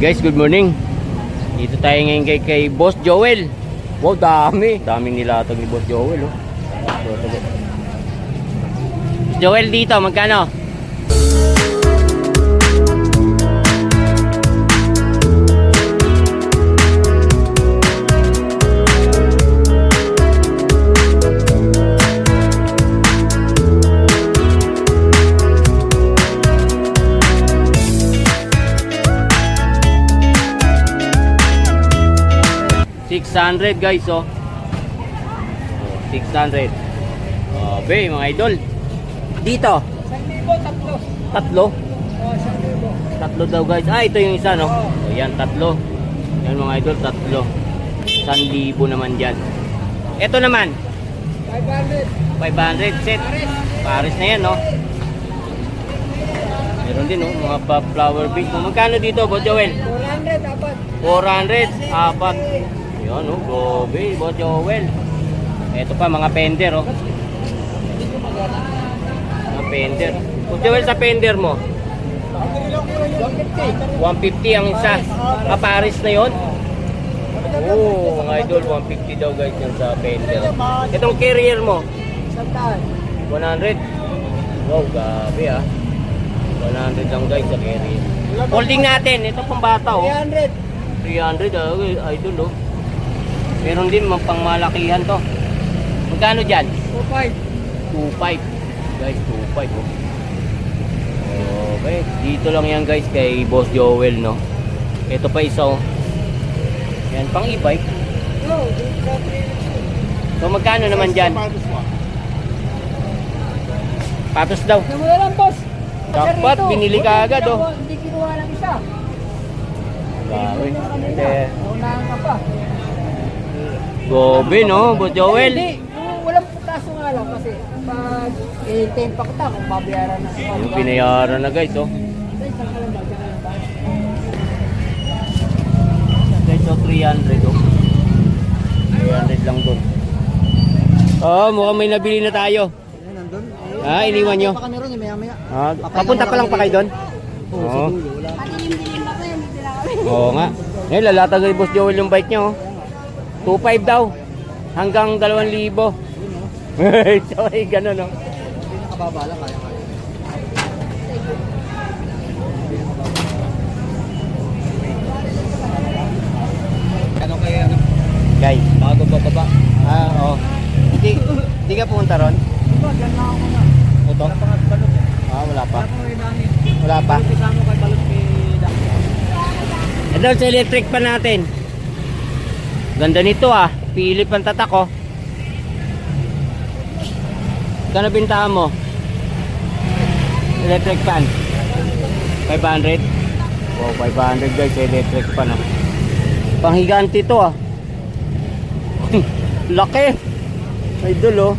Guys, good morning. Dito tayo ngayon kay Boss Joel. Wow, daming nilatag ni Boss Joel, oh. Joel, dito magkano? $600 guys, oh. 600. Be, mga idol. Dito. 1,000, tatlo. Tatlo daw guys. Ah, ito yung isa, no? O, yan, tatlo. Yan mga idol, tatlo. 1,000 naman dyan. Ito naman. 500 set. Paris na yan, no? Meron din, no? Mga flower base. Magkano dito, Boss Joel? 400, apat. Yan, no? Gobe, Boss Joel. Ito pa, mga fender, oh. Mga fender. Boss Joel, sa fender mo? 150 ang isa. Ah, Paris na yun? Oo, mga idol, 150 daw guys yan sa fender. Itong carrier mo? 100. Wow, gabi, ah. 100 lang guys sa carrier. Holding natin, ito pang bata, oh. 300, idol, oh. Meron din pang malakihan to. Magkano dyan? 2.5. Guys, 2.5, oh. Okay, dito lang yan guys kay Boss Joel, no. Ito pa isa, oh. Yan, pang e-bike. So magkano naman dyan? Patos daw. Dapat binili ka agad, oh. Hindi kinuha ng isa. Grabe. Naunahan ka pa. Gobe, no, Boss Joel. Hindi, walang kaso nga lang kasi pag i-10 pa kita kung babayaran na. Yung binayaran na guys, oh. Guys, so 300, oh. 300 lang doon. Oh, mukhang may nabili na tayo. Nandun. Ah, iniwan nyo? Pa kami ron, maya-maya. Ah, papunta pa lang pa kayo doon? Oo. Patilim-dilim na kayo, hindi na kami. Oo nga. Eh, lalatag ni Boss Joel yung bike niya, oh. 2.5 daw. Hanggang 2,000. So, ay, gano'n, no? Hindi nakababa lang, kaya-kaya. Ano kaya, ano? Guys. Bago bababa. Ah, oo. Hindi ka pumunta ron? Diyan na ako na. Ito? Wala pa nga balot. Ah, wala pa. Wala pa kay Dani. Wala pa. Kasama kay balot kay Dani. Ito, sa electric pa natin. Ganda nito, ah. Philip ang tatak, oh. Kano bintahan mo? Electric fan? 500? Wow, 500 guys, electric fan, ah. Panghiganti to, ah. Laki. Idol, oh.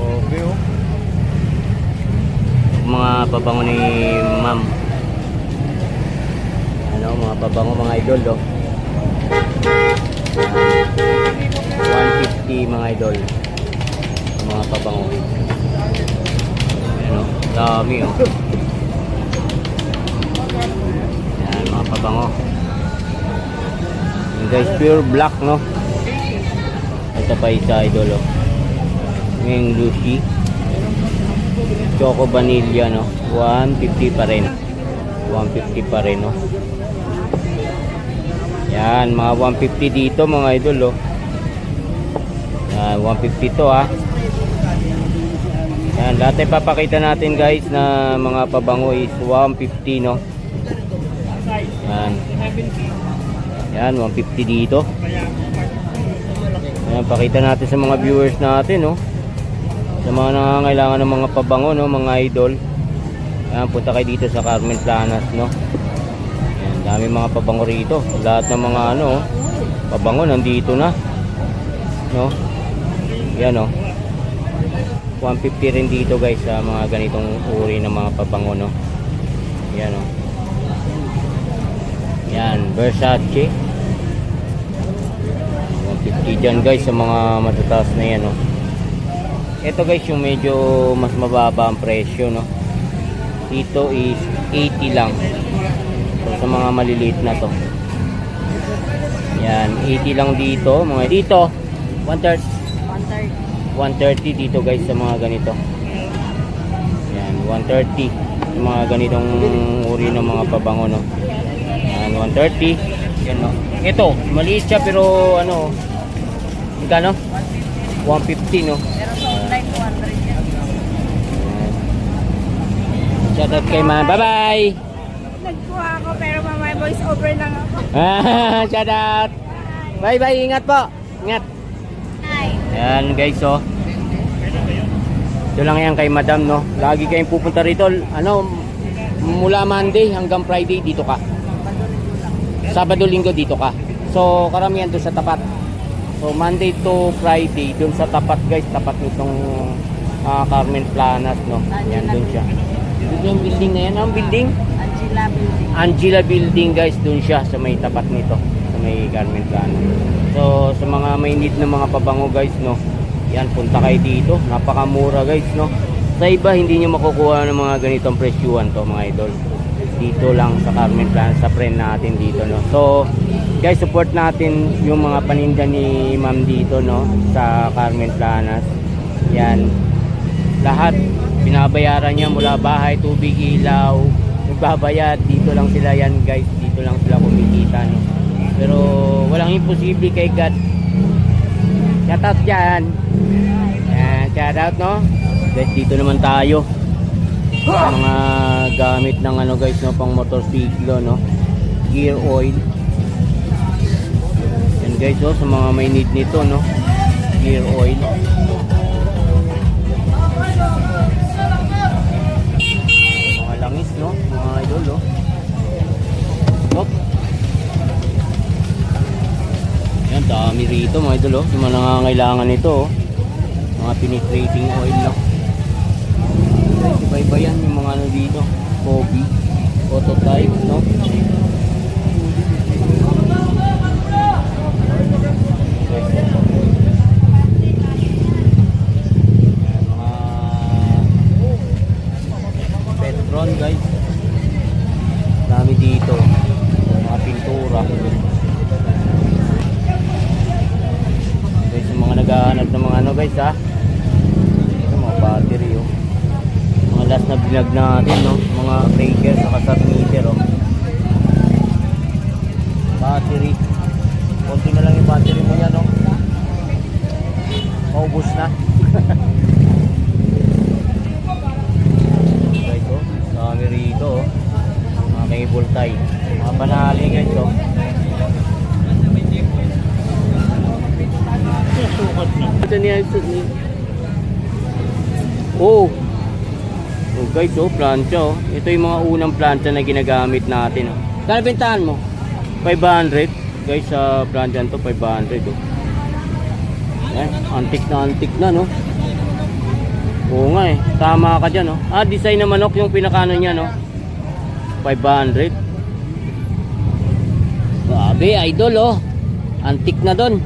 Okay, oh. Mga pabango ni ma'am. Ano, mga pabango, mga idol, oh. 150 mga idol. Mga pabango. Ayan, oh. Dami, oh. Ayan, mga pabango. Ayan, guys, pure black, no? Ito pa isa, idol, oh. Ngayong Lucy. Choco Vanilla, no? 150 pa rin. 150 pa rin, no? Yan, mga 150 dito, mga idol, oh. Yan, 150 to, ah. Yan, lahat ay papakita natin, guys, na mga pabango is 150, no? Yan. Yan, 150 dito. Yan, pakita natin sa mga viewers natin, no? Sa mga nangangailangan ng mga pabango, no, mga idol. Yan, punta kayo dito sa Carmen Planas, no? Yan, dami mga pabango rito. Lahat ng mga ano, pabango nandito na, no? Yan, no? 150 rin dito guys sa mga ganitong uri ng mga pabango, no? Yan, no? Yan, Versace. 150 dyan guys sa mga matataas na yan, no? Ito guys yung medyo mas mababa ang presyo, no? Dito is 80 lang. So sa mga maliliit na to. Yan, 80 lang dito, mga dito. 130 130 dito guys sa mga ganito. Yan, 130 yung mga ganitong uri ng mga pabango, no. Yan, 130. Yan, no. Ito, maliit siya pero ano, magkano? 150, no. Pero sa online, 200 yan. Shout out kay man. Bye-bye. Nagkuha ako pero mamay voice over lang ako. Shout out. Bye-bye. Ingat po. Ingat. Hi. Ayan guys, oh. Ito lang yan kay madam, no. Lagi kayong pupunta rito. Ano, mula Monday hanggang Friday dito ka. Sabado, Linggo dito ka. So, karamihan doon sa tapat. So, Monday to Friday doon sa tapat guys. Tapat nitong Carmen Planas, no. Yan, doon siya. Doon yung building na yan. Ang building? Angela Building. Angela Building guys. Doon siya sa may tapat nito. Sa may Carmen Planas. So, sa mga may need ng mga pabango guys, no. Yan, punta kayo dito. Napakamura guys, no. Sa iba, hindi nyo makukuha ng mga ganitong presyuhan to, mga idol. Dito lang sa Carmen Planas, sa friend natin dito, no. So, guys, support natin yung mga paninda ni ma'am dito, no, sa Carmen Planas. Yan. Lahat, binabayaran niya mula bahay, tubig, ilaw. Nagbabayad. Dito lang sila yan, guys. Dito lang sila kumikita, no. Pero, walang imposible kay God. Shout out dyan. Yan, shout out, no. Guys, dito naman tayo sa mga gamit ng ano guys, no, pang motorsiklo, no. Gear oil. Yan guys, oh, sa mga may need nito, no. Gear oil. Mga langis, no, mga idol, oh. Hop. Yan, dami rito mga idol, oh. Yung mga nangangailangan nito, oh. Mga penetrating oil, no. Iba-iba yan yung mga ano dito. Kobe, prototype, no. Mga Petron guys. Dami dito. Mga pintura. Guys, yung mga naghahanap ng mga ano guys, ha. Ito, mga battery, oh. Mga last na vlog natin, no. Mga breaker sa submeter, oh. Battery. Konti na lang yung battery mo yan, no. Maubos na. Guys, oh. Dami rito, oh. Mga cable tie. Mga panali guys, oh. Ito niya ito niya. Oh. Oh guys, oh, plancha, oh. Ito yung mga unang plancha na ginagamit natin, oh. Kano bentahan mo? 500. Guys, sa plancha to 500, oh. Ayan, antik na, no. Oo nga, eh. Tama ka dyan, oh. Ah, design na manok yung pinakano niya, no. 500. Grabe, idol, oh. Antik na doon.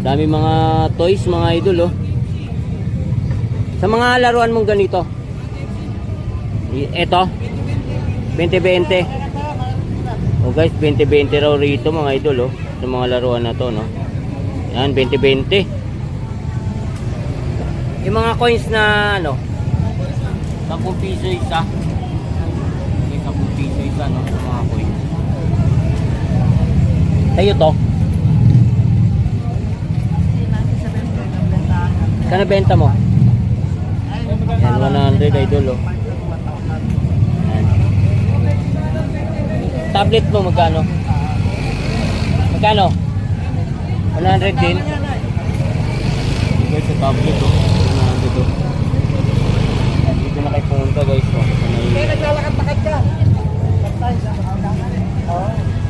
Dami mga toys, mga idol, oh. Sa mga laruan mong ganito, eto 20-20. Oh guys, 20-20 raw rito mga idol, oh. Sa mga laruan na to, no. Yan, 20-20. Yung mga coins na ano, 10 piso isa. Okay, 10 piso isa, no, sa mga coins. Sa'yo to. Kano benta mo? Yan, 100 idol, oh. Yan. Tablet mo magkano? Magkano? 100 din. Guys, sa tablet, oh. 100, oh. Dito na kayo pumunta guys, oh. Kaya naglalakad-lakad ka.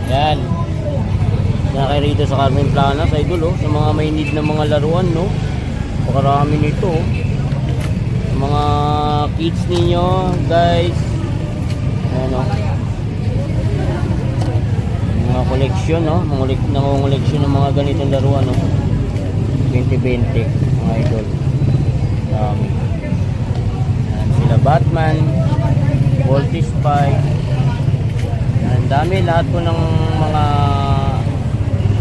Yan. Yan kayo rito sa Carmen Planas, idol, oh. Sa mga may need ng mga laruan, no. Pakarami nito, oh. Mga kids ninyo guys, ano, mga collection, no, mga collection ng mga ganitong laruan, no. 20-20 mga idol. Yan, sila Batman, Voltes Spy, Ang dami lahat po ng mga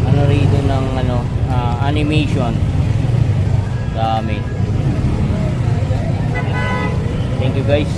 ano rito ng ano animation. Dami. Thank you guys.